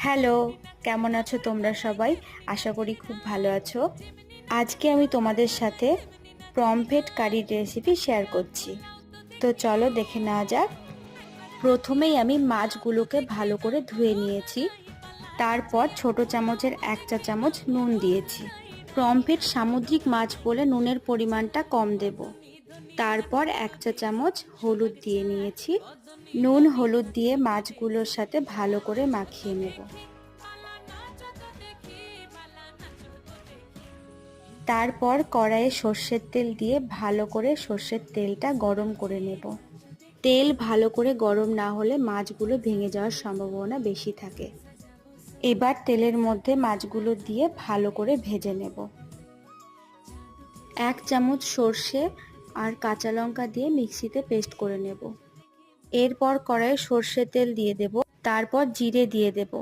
Hello, কেমন আছো তোমরা সবাই? আশা করি খুব ভালো আছো। আজকে আমি তোমাদের সাথে পমফ্রেট কারির রেসিপি শেয়ার করছি। তো চলো দেখে নেওয়া যাক। প্রথমেই আমি মাছগুলোকে ভালো করে ধুয়ে নিয়েছি। তারপর ছোট চামচের 1 চা চামচ নুন দিয়েছি। পমফ্রেট সামুদ্রিক মাছ বলে নুনের পরিমাণটা কম দেব। তারপর 1 চা চামচ হলুদ দিয়ে নিয়েছি। নুন হলুদ দিয়ে মাছগুলোর সাথে ভালো করে মাখিয়ে নেব। তারপর কড়াইয়ে সর্ষের তেল দিয়ে ভালো করে সর্ষের তেলটা গরম করে নেব। তেল ভালো করে গরম না হলে মাছগুলো ভেঙে যাওয়ার সম্ভাবনা বেশি থাকে। এবার তেলের মধ্যে মাছগুলো দিয়ে ভালো করে ভেজে নেব। 1 চামচ সর্ষে আর কাঁচা লঙ্কা দিয়ে মিক্সিতে পেস্ট করে নেব। এরপর কড়াইয়ে সর্ষের তেল দিয়ে দেব, তারপর জিরে দিয়ে দেব।